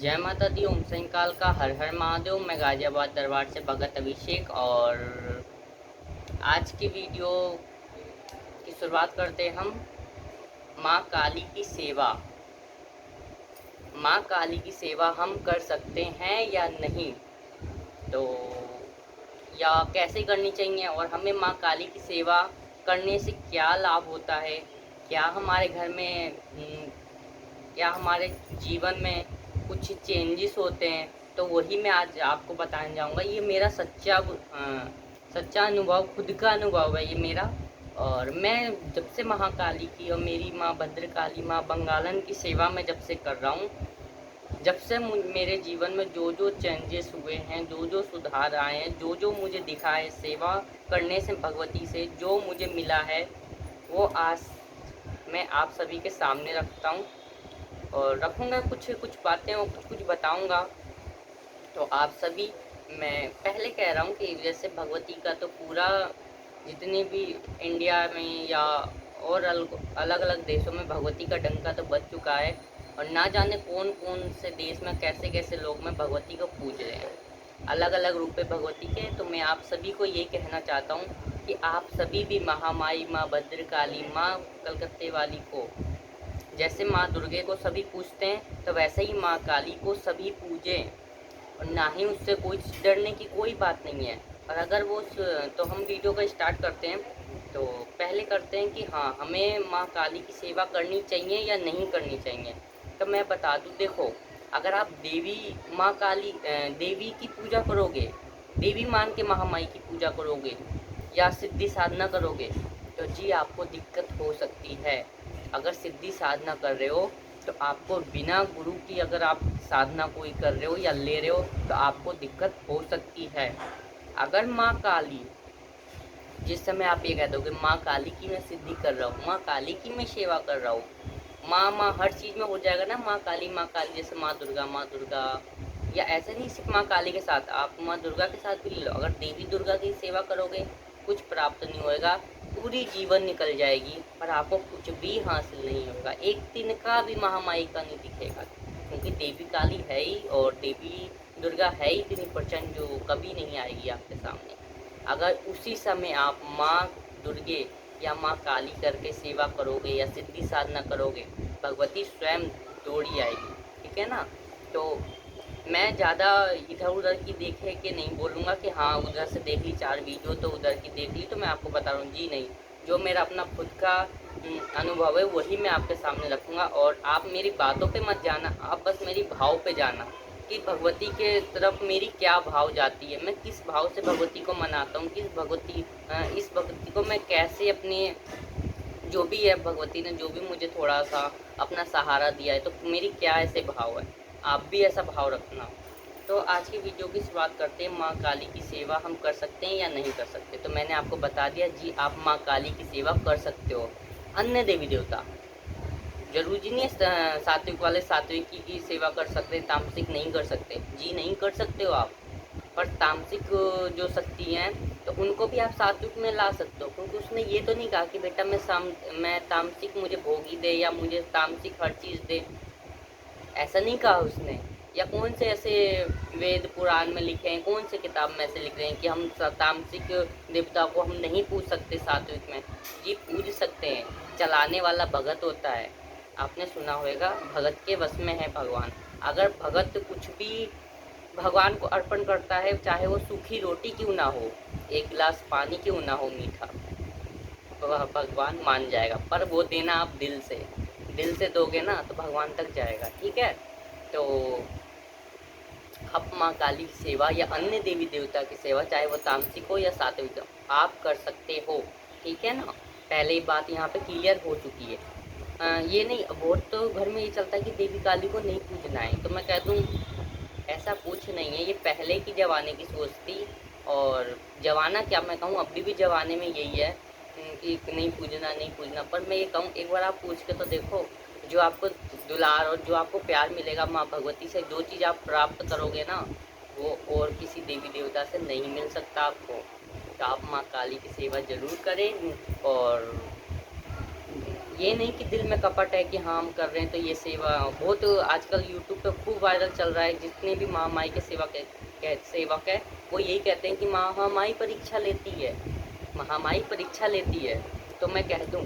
जय माता दी। ओम साईं का हर हर महादेव। मैं गाजियाबाद दरबार से भगत अभिषेक और आज की वीडियो की शुरुआत करते हैं हम माँ काली की सेवा। माँ काली की सेवा हम कर सकते हैं या नहीं, तो या कैसे करनी चाहिए और हमें माँ काली की सेवा करने से क्या लाभ होता है, क्या हमारे घर में क्या हमारे जीवन में कुछ चेंजेस होते हैं, तो वही मैं आज आपको बताने जाऊंगा। ये मेरा सच्चा अनुभव, खुद का अनुभव है ये मेरा। और मैं जब से महाकाली की और मेरी माँ भद्रकाली, माँ बंगालन की सेवा में जब से कर रहा हूँ, जब से मेरे जीवन में जो जो चेंजेस हुए हैं, जो जो सुधार आए हैं, जो जो मुझे दिखा है सेवा करने से, भगवती से जो मुझे मिला है, वो आज मैं आप सभी के सामने रखता हूँ और रखूँगा। कुछ कुछ बातें और कुछ कुछ बताऊँगा। तो आप सभी, मैं पहले कह रहा हूँ कि जैसे भगवती का तो पूरा, जितने भी इंडिया में या और अलग अलग देशों में भगवती का डंका तो बज चुका है और ना जाने कौन कौन से देश में कैसे कैसे लोग में भगवती को पूज रहे हैं, अलग अलग रूप है भगवती के। तो मैं आप सभी को ये कहना चाहता हूँ कि आप सभी भी महामाई, माँ भद्रकाली, माँ कलकत्ते वाली को, जैसे माँ दुर्गे को सभी पूजते हैं, तो वैसे ही माँ काली को सभी पूजें और ना ही उससे कोई डरने की कोई बात नहीं है। और अगर वो तो हम वीडियो का स्टार्ट करते हैं। तो पहले करते हैं कि हाँ, हमें माँ काली की सेवा करनी चाहिए या नहीं करनी चाहिए। तो मैं बता दूँ, देखो, अगर आप देवी माँ काली देवी की पूजा करोगे, देवी मान के महामाई की पूजा करोगे या सिद्धि साधना करोगे, तो जी आपको दिक्कत हो सकती है। अगर सिद्धि साधना कर रहे हो तो आपको बिना गुरु की अगर आप साधना कोई कर रहे हो या ले रहे हो तो आपको दिक्कत हो सकती है। अगर माँ काली, जिस समय आप ये कह दोगे माँ काली की मैं सिद्धि कर रहा हूँ, माँ काली की मैं सेवा कर रहा हूँ, माँ माँ हर चीज़ में हो जाएगा ना, माँ काली माँ काली, जैसे माँ दुर्गा, माँ दुर्गा, या ऐसे नहीं सिर्फ माँ काली के साथ, आप माँ दुर्गा के साथ भी ले लो। अगर देवी दुर्गा की सेवा करोगे कुछ प्राप्त नहीं होएगा, पूरी जीवन निकल जाएगी पर आपको कुछ भी हासिल नहीं होगा, एक दिन का भी महामाई का नहीं दिखेगा। क्योंकि देवी काली है ही और देवी दुर्गा है ही इतनी प्रचंड जो कभी नहीं आएगी आपके सामने। अगर उसी समय आप माँ दुर्गे या माँ काली करके सेवा करोगे या सिद्धि साधना करोगे, भगवती स्वयं दौड़ी आएगी। ठीक है ना। तो मैं ज़्यादा इधर उधर की देखे के नहीं बोलूँगा कि हाँ उधर से देख ली 4 वीडियो तो उधर की देख ली तो मैं आपको बता रहा हूँ, जी नहीं। जो मेरा अपना खुद का अनुभव है वही मैं आपके सामने रखूँगा। और आप मेरी बातों पे मत जाना, आप बस मेरी भाव पे जाना कि भगवती के तरफ मेरी क्या भाव जाती है, मैं किस भाव से भगवती को मनाता हूँ, इस भगवती को मैं कैसे अपने, जो भी है भगवती ने जो भी मुझे थोड़ा सा अपना सहारा दिया है, तो मेरी क्या ऐसे भाव है, आप भी ऐसा भाव रखना। तो आज की वीडियो की शुरुआत करते हैं, माँ काली की सेवा हम कर सकते हैं या नहीं कर सकते। तो मैंने आपको बता दिया जी, आप माँ काली की सेवा कर सकते हो। अन्य देवी देवता जरूरी नहीं है सात्विक वाले सात्विक की सेवा कर सकते हैं, तामसिक नहीं कर सकते, जी नहीं कर सकते हो आप। पर तामसिक जो शक्ति हैं तो उनको भी आप सात्विक में ला सकते हो, क्योंकि उसने ये तो नहीं कहा कि बेटा मैं तामसिक मुझे भोगी दे या मुझे तामसिक हर चीज़ दे, ऐसा नहीं कहा उसने। या कौन से ऐसे वेद पुराण में लिखे हैं, कौन से किताब में ऐसे लिख रहे हैं कि हम तामसिक देवता को हम नहीं पूज सकते सात्विक में, जी पूज सकते हैं। चलाने वाला भगत होता है, आपने सुना होगा, भगत के वश में है भगवान। अगर भगत कुछ भी भगवान को अर्पण करता है, चाहे वो सूखी रोटी क्यों ना हो, एक गिलास पानी क्यों ना हो मीठा, वह भगवान मान जाएगा। पर वो देना आप दिल से दोगे ना तो भगवान तक जाएगा। ठीक है। तो आप माँ काली की सेवा या अन्य देवी देवता की सेवा, चाहे वो तामसिक हो या सात्विक हो, आप कर सकते हो। ठीक है ना। पहले ही बात यहाँ पे क्लियर हो चुकी है। ये नहीं, बहुत तो घर में ये चलता है कि देवी काली को नहीं पूजना है, तो मैं कह दूँ ऐसा कुछ नहीं है। ये पहले की ज़माने की सोच थी और ज़माना क्या, मैं कहूँ अभी भी ज़माने में यही है कि नहीं पूजना नहीं पूजना। पर मैं ये कहूँ एक बार आप पूछ के तो देखो, जो आपको दुलार और जो आपको प्यार मिलेगा माँ भगवती से, जो चीज़ आप प्राप्त करोगे ना, वो और किसी देवी देवता से नहीं मिल सकता आपको। तो आप माँ काली की सेवा ज़रूर करें और ये नहीं कि दिल में कपट है कि हाँ हम कर रहे हैं तो ये सेवा बहुत आजकल यूट्यूब पे खूब वायरल चल रहा है। जितने भी महामाई के सेवक है वो यही कहते हैं कि महामाई परीक्षा लेती है, महामाई परीक्षा लेती है। तो मैं कह दूँ,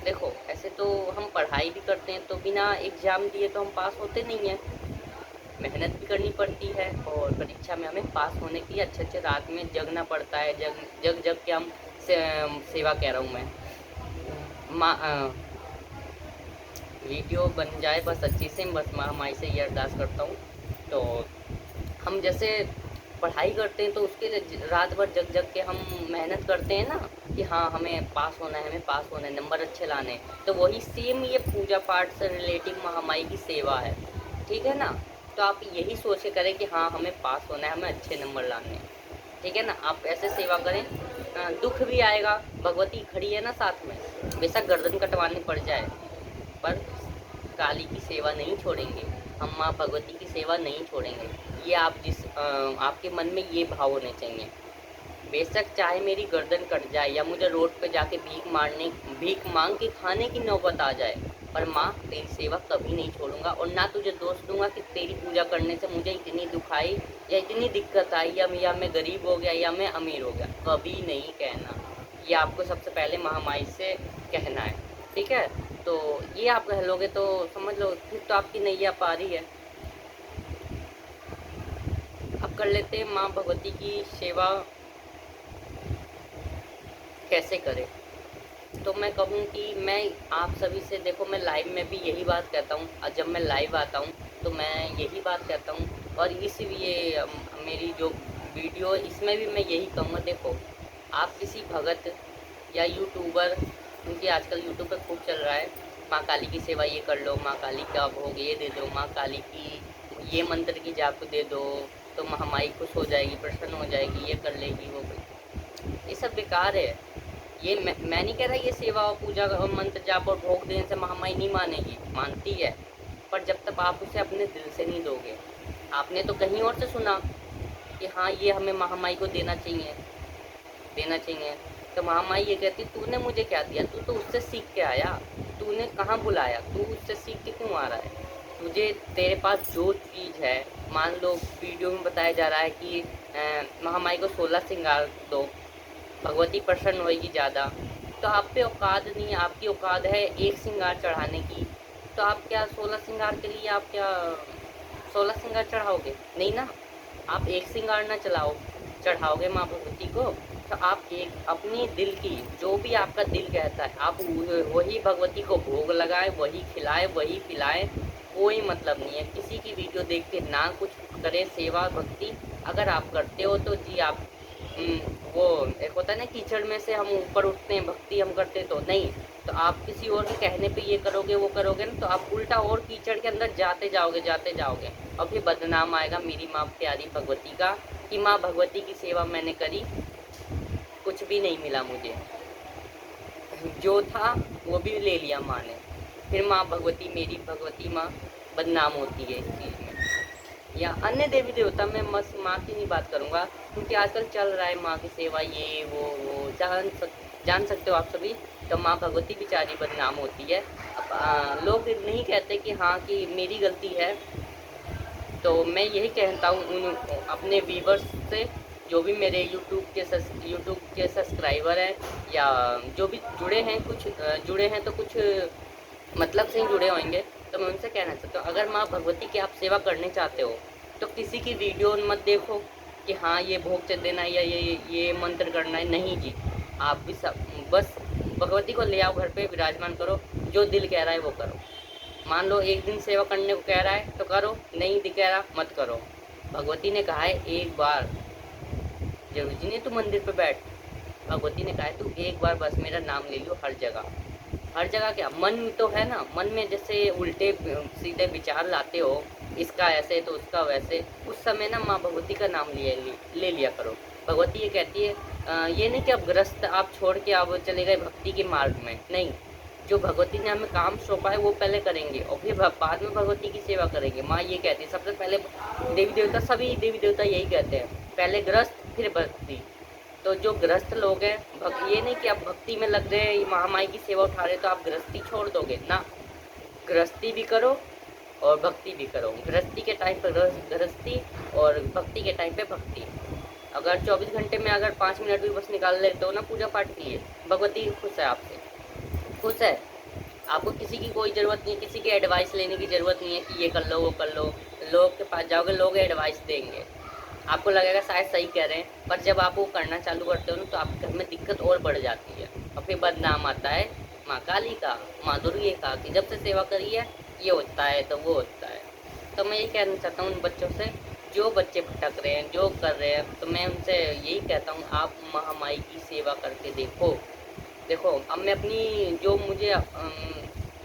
देखो ऐसे तो हम पढ़ाई भी करते हैं तो बिना एग्ज़ाम दिए तो हम पास होते नहीं हैं। मेहनत भी करनी पड़ती है और परीक्षा में हमें पास होने के लिए अच्छे रात में जगना पड़ता है। जग के हम सेवा कह रहा हूँ मैं, वीडियो बन जाए बस अच्छी से, बस महामाई से ये अरदास करता हूँ। तो हम जैसे पढ़ाई करते हैं तो उसके लिए रात भर जग के हम मेहनत करते हैं ना कि हाँ हमें पास होना है, हमें पास होना है, नंबर अच्छे लाने हैं। तो वही सेम ये पूजा पाठ से रिलेटिव महामाई की सेवा है, ठीक है ना। तो आप यही सोच के करें कि हाँ हमें पास होना है, हमें अच्छे नंबर लाने हैं, ठीक है ना। आप ऐसे सेवा करें, दुख भी आएगा, भगवती खड़ी है ना साथ में, बेशक गर्दन कटवानी पड़ जाए पर काली की सेवा नहीं छोड़ेंगे हम, माँ भगवती की सेवा नहीं छोड़ेंगे। ये आप आपके मन में ये भाव होने चाहिए। बेशक चाहे मेरी गर्दन कट जाए या मुझे रोड पे जाके भीख मांग के खाने की नौबत आ जाए, पर माँ तेरी सेवा कभी नहीं छोड़ूंगा। और ना तुझे दोष दूंगा कि तेरी पूजा करने से मुझे इतनी दुख आई या इतनी दिक्कत आई या मैं गरीब हो गया या मैं अमीर हो गया, कभी नहीं कहना। ये आपको सबसे पहले महामाई से कहना है, ठीक है। तो ये आप कह लोगे तो समझ लो फिर तो आपकी नैया पारी है। अब कर लेते हैं माँ भगवती की सेवा कैसे करें। तो मैं कहूँ कि मैं आप सभी से, देखो मैं लाइव में भी यही बात कहता हूँ और जब मैं लाइव आता हूँ तो मैं यही बात कहता हूँ। और इसलिए मेरी जो वीडियो इसमें भी मैं यही कहूँगा, देखो आप किसी भगत या यूट्यूबर, क्योंकि आजकल यूट्यूब पे खूब चल रहा है, माँ काली की सेवा ये कर लो, माँ काली का भोग ये दे दो, माँ काली की ये मंत्र की जाप दे दो तो महामाई खुश हो जाएगी, प्रसन्न हो जाएगी, ये कर लेगी वो कर। ये सब बेकार है। ये मैं नहीं कह रहा ये सेवा और पूजा और मंत्र जाप और भोग देने से महामाई नहीं मानेगी, मानती है, पर जब तक आप उसे अपने दिल से नहीं दोगे। आपने तो कहीं और से सुना कि हाँ ये हमें महामाई को देना चाहिए, देना चाहिए। तो महामाई ये कहती तूने मुझे क्या दिया, तू तो उससे सीख के आया, तूने कहाँ बुलाया, तू उससे सीख के क्यों आ रहा है। तुझे तेरे पास जो चीज़ है, मान लो वीडियो में बताया जा रहा है कि महामाई को 16 श्रृंगार दो, भगवती प्रसन्न होएगी ज़्यादा। तो आप पे औकात नहीं है, आपकी औकात है एक श्रृंगार चढ़ाने की, तो आप क्या 16 श्रृंगार के लिए आप क्या 16 श्रृंगार चढ़ाओगे? नहीं ना। आप एक श्रृंगार ना चढ़ाओगे माँ भगवती को, तो आप एक अपनी दिल की जो भी आपका दिल कहता है आप वही भगवती को भोग लगाए, वही खिलाए, वही पिलाए। कोई मतलब नहीं है किसी की वीडियो देख के ना कुछ करे सेवा भक्ति। अगर आप करते हो तो जी आप वो एक होता है ना कीचड़ में से हम ऊपर उठते हैं, भक्ति हम करते तो नहीं। तो आप किसी और के कहने पे ये करोगे वो करोगे ना, तो आप उल्टा और कीचड़ के अंदर जाते जाओगे और फिर बदनाम आएगा मेरी माँ प्यारी भगवती का कि माँ भगवती की सेवा मैंने करी, कुछ भी नहीं मिला मुझे, जो था वो भी ले लिया माँ ने। फिर माँ भगवती, मेरी भगवती माँ बदनाम होती है इस चीज़ में। या अन्य देवी देवता में माँ की नहीं बात करूँगा, क्योंकि आजकल चल रहा है माँ की सेवा ये वो जान सकते हो आप सभी। तो माँ भगवती बेचारी बदनाम होती है। अब लोग नहीं कहते कि हाँ कि मेरी गलती है। तो मैं यही कहता हूँ उन अपने व्यूवर्स से, जो भी मेरे यूट्यूब के सब्सक्राइबर हैं या जो भी जुड़े हैं, कुछ जुड़े हैं तो कुछ मतलब से ही जुड़े होंगे। तो मैं उनसे कहना चाहता हूँ, अगर माँ भगवती की आप सेवा करने चाहते हो तो किसी की वीडियो मत देखो कि हाँ ये भोग चढ़ देना है या ये मंत्र करना है। नहीं जी, आप भी सब बस भगवती को ले आओ घर पे, विराजमान करो, जो दिल कह रहा है वो करो। मान लो एक दिन सेवा करने को कह रहा है तो करो, नहीं कह रहा मत करो। भगवती ने कहा है एक बार, जरूरी नहीं तू मंदिर पे बैठ, भगवती ने कहा है तू एक बार बस मेरा नाम ले लियो हर जगह। हर जगह क्या, मन तो है ना, मन में जैसे उल्टे सीधे विचार लाते हो, इसका ऐसे तो उसका वैसे, उस समय ना माँ भगवती का नाम ले लिया करो। भगवती ये कहती है ये नहीं कि अब ग्रस्त आप छोड़ के आप चले गए भक्ति के मार्ग में, नहीं। जो भगवती ने हमें काम सौंपा है वो पहले करेंगे और फिर बाद में भगवती की सेवा करेंगे। माँ ये कहती है सबसे पहले, देवी देवता सभी देवी देवता यही कहते हैं, पहले ग्रस्त फिर भक्ति। तो जो गृहस्थ लोग हैं, ये नहीं कि आप भक्ति में लग गए, महामाई की सेवा उठा रहे तो आप गृहस्थी छोड़ दोगे ना। गृहस्थी भी करो और भक्ति भी करो। गृहस्थी के टाइम पर गृहस्थी और भक्ति के टाइम पे भक्ति। अगर 24 घंटे में अगर 5 मिनट भी बस निकाल लेते हो ना पूजा पाठ के लिए, भगवती खुश है आपसे, खुश है। आपको किसी की कोई ज़रूरत नहीं है, किसी की एडवाइस लेने की ज़रूरत नहीं है कि ये कर लो वो कर लो। लोग के पास जाओगे, लोग एडवाइस देंगे, आपको लगेगा शायद सही कह रहे हैं, पर जब आप वो करना चालू करते हो ना तो आपके घर में दिक्कत और बढ़ जाती है और फिर बदनाम आता है माँ काली का, माँ दुर्गे का, कि जब से सेवा करी है ये होता है तो वो होता है। तो मैं यही कहना चाहता हूँ उन बच्चों से जो बच्चे भटक रहे हैं, जो कर रहे हैं, तो मैं उनसे यही कहता हूँ आप महामाई की सेवा करके देखो। देखो अब मैं अपनी जो मुझे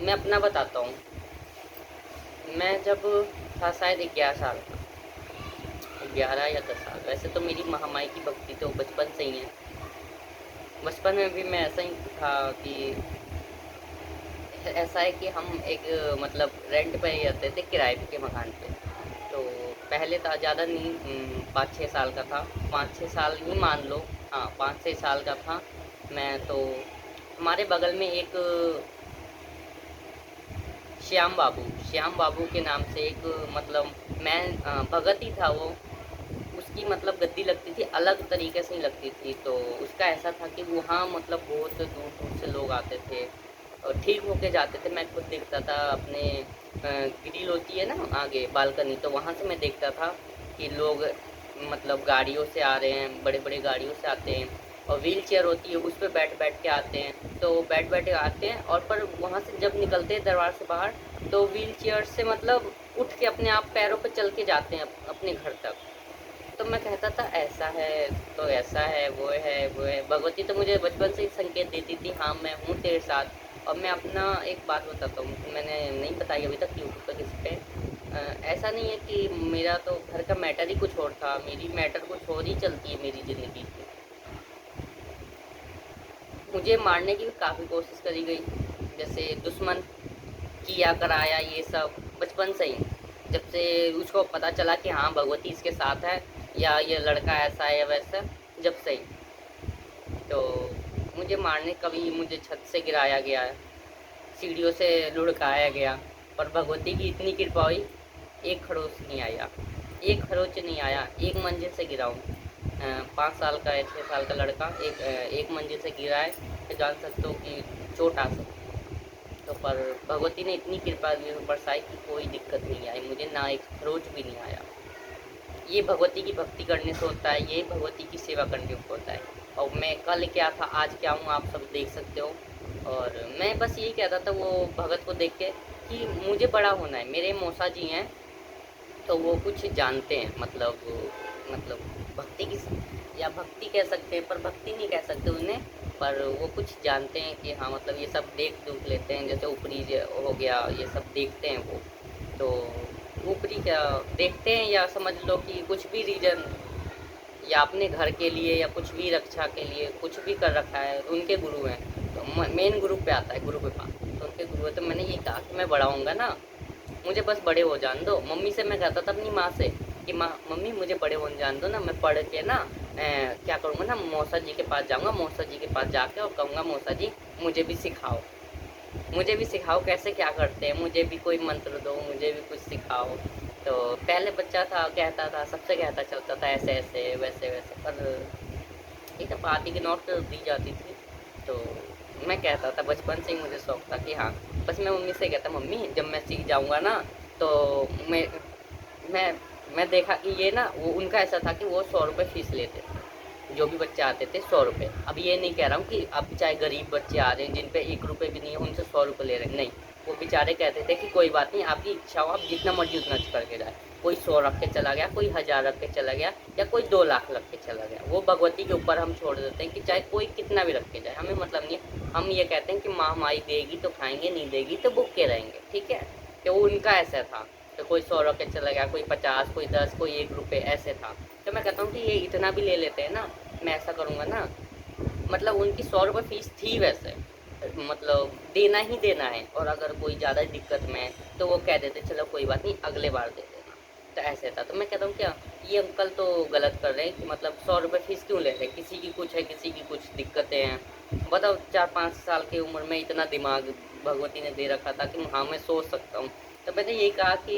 मैं अपना बताता हूँ। मैं जब था शायद 11 साल का, 11 या 10 साल, वैसे तो मेरी महामाई की भक्ति तो बचपन से ही है। बचपन में भी मैं ऐसा ही था कि ऐसा है कि हम एक मतलब रेंट पे रहते थे, किराए के मकान पे। तो पहले था ज़्यादा नहीं, 5-6 साल का था, 5-6 साल ही मान लो, हाँ 5-6 साल का था मैं। तो हमारे बगल में एक श्याम बाबू के नाम से एक मतलब मैं भगत ही था वो, उसकी मतलब गद्दी लगती थी, अलग तरीके से ही लगती थी। तो उसका ऐसा था कि वहाँ मतलब बहुत दूर दूर से लोग आते थे और ठीक होके जाते थे। मैं खुद देखता था अपने ग्रिल होती है ना आगे बालकनी, तो वहाँ से मैं देखता था कि लोग मतलब गाड़ियों से आ रहे हैं, बड़े बड़े गाड़ियों से आते हैं और व्हील चेयर होती है उस पर बैठ बैठ के आते हैं। तो बैठ बैठ के आते हैं और पर वहाँ से जब निकलते हैं दरबार से बाहर तो व्हील चेयर से मतलब उठ के अपने आप पैरों पर चल के जाते हैं अपने घर तक। तो मैं कहता था ऐसा है तो ऐसा है, वो है वो है। भगवती तो मुझे बचपन से ही संकेत देती थी, हाँ मैं हूँ तेरे साथ। और मैं अपना एक बात बताता हूँ, मैंने नहीं बताई अभी तक यूट्यूब पर किसी पे। ऐसा नहीं है कि मेरा तो घर का मैटर ही कुछ और था, मेरी मैटर कुछ और ही चलती है मेरी ज़िंदगी की। मुझे मारने की भी काफ़ी कोशिश करी गई, जैसे दुश्मन किया कराया ये सब बचपन से ही। जब से उसको पता चला कि हाँ भगवती इसके साथ है या ये लड़का ऐसा है या वैसा, जब से ही तो मुझे मारने, कभी मुझे छत से गिराया गया, सीढ़ियों से लुढ़काया गया, पर भगवती की इतनी कृपा हुई एक खरोच नहीं आया, एक खरोच नहीं आया। एक मंजिल से गिरा हूँ, 5 साल का या 6 साल का लड़का एक मंजिल से गिरा है, तो जान सकते हो कि चोट आ सकती। तो पर भगवती ने इतनी कृपा बरसाई कि कोई दिक्कत नहीं आई मुझे, ना एक खरोच भी नहीं आया। ये भगवती की भक्ति करने से होता है, ये भगवती की सेवा करने से होता है। और मैं कल क्या था आज क्या हूँ आप सब देख सकते हो। और मैं बस यही कहता था वो भगत को देख के कि मुझे बड़ा होना है। मेरे मौसा जी हैं तो वो कुछ जानते हैं, मतलब भक्ति की, या भक्ति कह सकते हैं पर भक्ति नहीं कह सकते उन्हें, पर वो कुछ जानते हैं कि हाँ मतलब ये सब देख दुख लेते हैं, जैसे ऊपरी हो गया ये सब देखते हैं वो। तो ऊपरी क्या देखते हैं, या समझ लो कि कुछ भी रीजन या अपने घर के लिए या कुछ भी रक्षा के लिए कुछ भी कर रखा है, उनके गुरु हैं। तो मेन गुरु पे आता है, गुरु पे पास, तो उनके गुरु है। तो मैंने ये कहा कि मैं बड़ा होऊंगा ना, मुझे बस बड़े हो जान दो। मम्मी से मैं कहता था अपनी माँ से कि माँ मम्मी मुझे बड़े होने जान दो ना, मैं पढ़ के ना क्या करूँगा ना, मौसा जी के पास जाऊँगा, मौसा जी के पास जाके और कहूँगा मौसा जी मुझे भी सिखाओ, मुझे भी सिखाओ कैसे क्या करते हैं, मुझे भी कोई मंत्र दो, मुझे भी कुछ सिखाओ। तो पहले बच्चा था कहता था, सबसे कहता चलता था ऐसे ऐसे वैसे वैसे, पर एक पार्टी की नोट दी जाती थी। तो मैं कहता था बचपन से ही मुझे शौक था कि हाँ, बस मैं मम्मी से कहता मम्मी जब मैं सीख जाऊँगा ना तो मैं मैं देखा कि ये ना, वो उनका ऐसा था कि वो 100 रुपये फ़ीस लेते थे, जो भी बच्चे आते थे 100 रुपये। अब ये नहीं कह रहा हूँ कि अब चाहे गरीब बच्चे आ रहे हैं जिन पे 1 रुपये भी नहीं है उनसे 100 रुपये ले रहे हैं, नहीं। वो बेचारे कहते थे कि कोई बात नहीं, आपकी इच्छा हो आप जितना मर्जी उतना करके जाए। कोई 100 रख के चला गया, कोई 1000 रख के चला गया, या कोई 2 लाख रख के चला गया। वो भगवती के ऊपर हम छोड़ देते हैं कि चाहे कोई कितना भी रख के जाए, हमें मतलब नहीं है। हम ये कहते हैं कि माँ हमारी देगी तो खाएंगे, नहीं देगी तो भूखे रहेंगे, ठीक है। तो वो उनका ऐसा था, तो कोई 100 रख के चला गया, कोई 50, कोई 10, कोई 1 रुपये ऐसे था। तो मैं कहता हूँ कि ये इतना भी ले लेते हैं ना, मैं ऐसा करूँगा ना, मतलब उनकी 100 रुपये फ़ीस थी वैसे, मतलब देना ही देना है। और अगर कोई ज़्यादा दिक्कत में है तो वो कह देते चलो कोई बात नहीं अगले बार दे देना। का ऐसे था। तो मैं कहता हूँ क्या ये अंकल तो गलत कर रहे हैं कि मतलब 100 रुपये फ़ीस क्यों ले रहे हैं, किसी की कुछ है किसी की कुछ दिक्कतें हैं। बताओ 4-5 साल की उम्र में इतना दिमाग भगवती ने दे रखा था कि हाँ मैं सोच सकता हूँ। तो मैंने यही कहा कि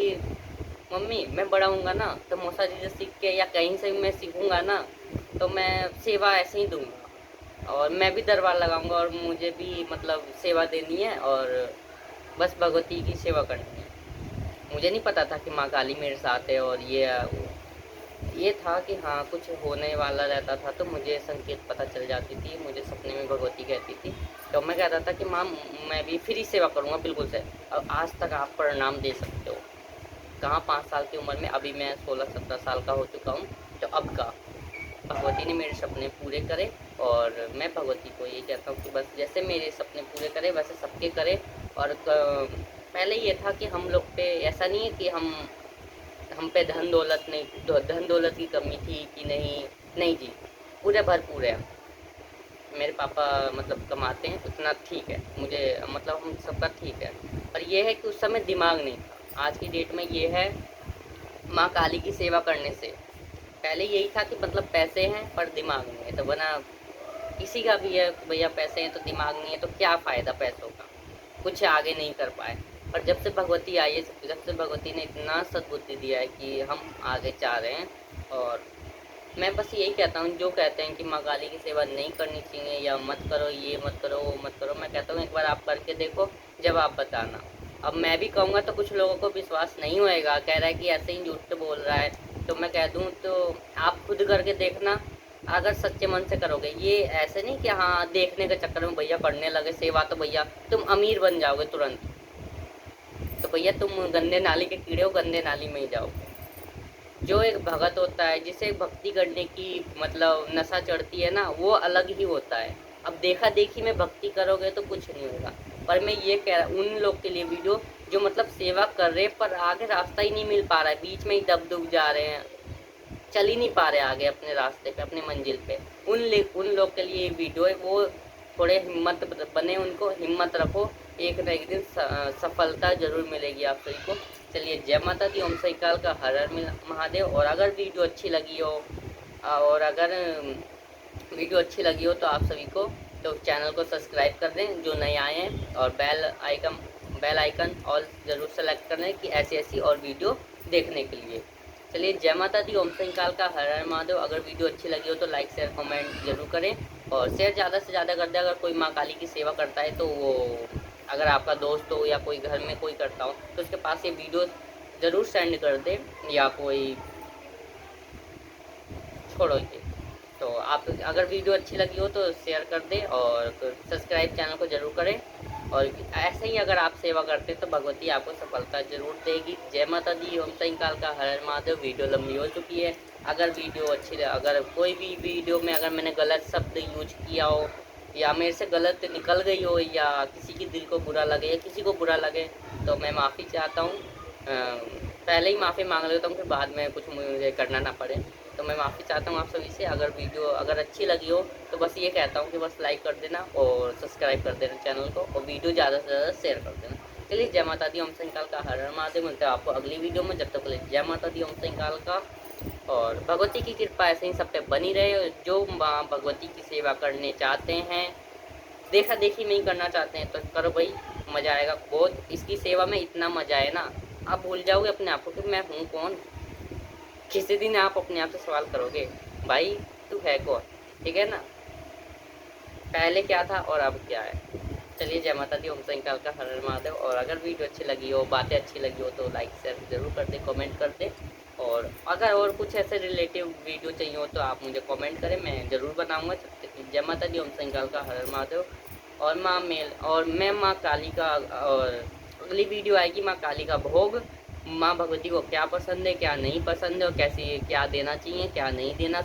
मम्मी मैं बड़ा हूँगा ना तो मौसा जी से सीख के या कहीं से भी मैं सीखूँगा ना तो मैं सेवा ऐसे ही दूँगा और मैं भी दरबार लगाऊँगा और मुझे भी मतलब सेवा देनी है और बस भगवती की सेवा करनी है। मुझे नहीं पता था कि माँ काली मेरे साथ है और ये था कि हाँ कुछ होने वाला रहता था तो मुझे संकेत पता चल जाती थी, मुझे सपने में भगवती कहती थी। तो मैं कहता था कि माँ मैं भी फ्री सेवा करूँगा बिल्कुल से। अब आज तक आप प्रणाम दे सकते हो। कहाँ 5 साल की उम्र में, अभी मैं 16-17 साल का हो चुका हूँ। तो अब का भगवती ने मेरे सपने पूरे करे और मैं भगवती को यही कहता हूँ कि बस जैसे मेरे सपने पूरे करे वैसे सबके करे। और पहले ये था कि हम लोग पे ऐसा नहीं है कि हम पे धन दौलत नहीं, धन दौलत की कमी थी कि नहीं, नहीं जी, पूरे भरपूर है। मेरे पापा मतलब कमाते हैं उतना ठीक है, मुझे मतलब हम सबका ठीक है। पर ये है कि उस समय दिमाग नहीं था। आज की डेट में ये है माँ काली की सेवा करने से। पहले यही था कि मतलब पैसे हैं पर दिमाग नहीं है, तो वरना किसी का भी है कि भैया पैसे हैं तो दिमाग नहीं है तो क्या फ़ायदा पैसों का, कुछ आगे नहीं कर पाए। पर जब से भगवती आई है, जब से भगवती ने इतना सद्बुद्धि दिया है कि हम आगे चाह रहे हैं। और मैं बस यही कहता हूँ जो कहते हैं कि माँ काली की सेवा नहीं करनी चाहिए या मत करो, ये मत करो वो मत करो, मैं कहता हूँ एक बार आप करके देखो, जब आप बताना। अब मैं भी कहूँगा तो कुछ लोगों को विश्वास नहीं होएगा, कह रहा है कि ऐसे ही झूठ बोल रहा है। तो मैं कह दूँ तो आप खुद करके देखना, अगर सच्चे मन से करोगे। ये ऐसे नहीं कि हाँ देखने के चक्कर में भैया करने लगे सेवा तो भैया तुम अमीर बन जाओगे तुरंत। तो भैया तुम गंदे नाली के कीड़े हो, गंदे नाली में ही जाओगे। जो एक भगत होता है जिसे भक्ति करने की मतलब नशा चढ़ती है ना, वो अलग ही होता है। अब देखा देखी में भक्ति करोगे तो कुछ नहीं होगा। पर मैं ये कह रहा उन लोग के लिए वीडियो जो मतलब सेवा कर रहे पर आगे रास्ता ही नहीं मिल पा रहा है, बीच में ही दब दुब जा रहे हैं, चल ही नहीं पा रहे आगे अपने रास्ते पे, अपने मंजिल पे। उन लोग के लिए ये वीडियो है। वो थोड़े हिम्मत बने, उनको हिम्मत रखो, एक न एक दिन सफलता जरूर मिलेगी आप सभी को। चलिए जय माता दी, ओम सही काल का हर हर महादेव। और अगर वीडियो अच्छी लगी हो और अगर वीडियो अच्छी लगी हो तो आप सभी को तो चैनल को सब्सक्राइब कर दें जो नए आए हैं, और बेल आइकन ऑल ज़रूर सेलेक्ट कर लें कि ऐसी ऐसी और वीडियो देखने के लिए। चलिए जय माता दी, ओम सही काल का हर हर महादेव। अगर वीडियो अच्छी लगी हो तो लाइक शेयर कमेंट जरूर करें और शेयर ज़्यादा से ज़्यादा कर दें। अगर कोई माँ काली की सेवा करता है तो वो, अगर आपका दोस्त हो या कोई घर में कोई करता हो तो उसके पास ये वीडियो ज़रूर सेंड कर दें, या कोई छोड़ो ये। तो आप अगर वीडियो अच्छी लगी हो तो शेयर कर दें और सब्सक्राइब चैनल को ज़रूर करें। और ऐसे ही अगर आप सेवा करते हैं तो भगवती आपको सफलता जरूर देगी। जय माता दी, ओम सही काल का हर हर महादेव। वीडियो लंबी हो चुकी है, अगर वीडियो अच्छी, अगर कोई भी वीडियो में अगर मैंने गलत शब्द यूज किया हो या मेरे से गलत निकल गई हो या किसी की दिल को बुरा लगे या किसी को बुरा लगे तो मैं माफ़ी चाहता हूँ। पहले ही माफ़ी मांग लेता हूँ फिर बाद में कुछ मुझे करना ना पड़े। तो मैं माफ़ी चाहता हूँ आप सभी से। अगर वीडियो अगर अच्छी लगी हो तो बस ये कहता हूँ कि बस लाइक कर देना और सब्सक्राइब कर देना चैनल को, और वीडियो ज़्यादा से ज़्यादा शेयर कर देना। चलिए जय माता दी, ओम सही काल का हर हर महादेव। मिलते हैं आपको अगली वीडियो में, जब तक के लिए जय माता दी, ओम सही काल का। और भगवती की कृपा ऐसे ही सब पे बनी रहे। जो माँ भगवती की सेवा करने चाहते हैं, देखा देखी में ही करना चाहते हैं तो करो भाई, मज़ा आएगा बहुत। इसकी सेवा में इतना मज़ा है ना, आप भूल जाओगे अपने आप को कि मैं हूँ कौन। किसी दिन आप अपने आप से सवाल करोगे भाई तू है कौन, ठीक है ना, पहले क्या था और अब क्या है। चलिए जय माता दी, ओम सही काल का हर हर महादेव। और अगर वीडियो अच्छी लगी हो, बातें अच्छी लगी हो तो लाइक शेयर ज़रूर कर दे, कमेंट कर दे। और अगर और कुछ ऐसे रिलेटिव वीडियो चाहिए हो तो आप मुझे कमेंट करें, मैं ज़रूर बनाऊँगा। जय माता दी, ओम सही काल का हर हर महादेव। और मैं माँ काली का, और अगली वीडियो आएगी माँ काली का भोग। माँ भगवती को क्या पसंद है क्या नहीं पसंद है और कैसे क्या देना चाहिए क्या नहीं देना।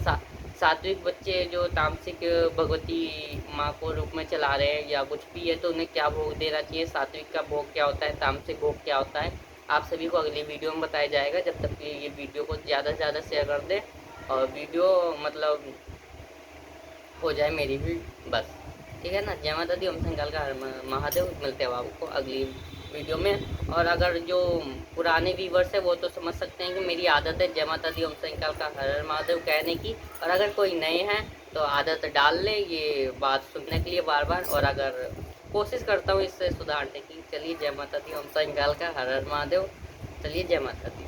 सात्विक बच्चे जो तामसिक भगवती माँ को रूप में चला रहे हैं या कुछ भी है तो उन्हें क्या भोग देना चाहिए, सात्विक का भोग क्या होता है, तामसिक भोग क्या होता है, आप सभी को अगली वीडियो में बताया जाएगा। जब तक कि ये वीडियो को ज़्यादा से ज़्यादा शेयर कर दें और वीडियो मतलब हो जाए मेरी भी, बस ठीक है ना। जय माता दी, ओम सही काल का हर महादेव। मिलते हैं आपको अगली वीडियो में। और अगर जो पुराने व्यूवर्स है वो तो समझ सकते हैं कि मेरी आदत है जय माता दी ओम संकल का हर हर महादेव कहने की। और अगर कोई नए हैं तो आदत डाल ले ये बात सुनने के लिए बार बार, और अगर कोशिश करता हूँ इससे सुधारने की। चलिए जय माता दी ओम संकल का हर हर महादेव। चलिए जय माता दी।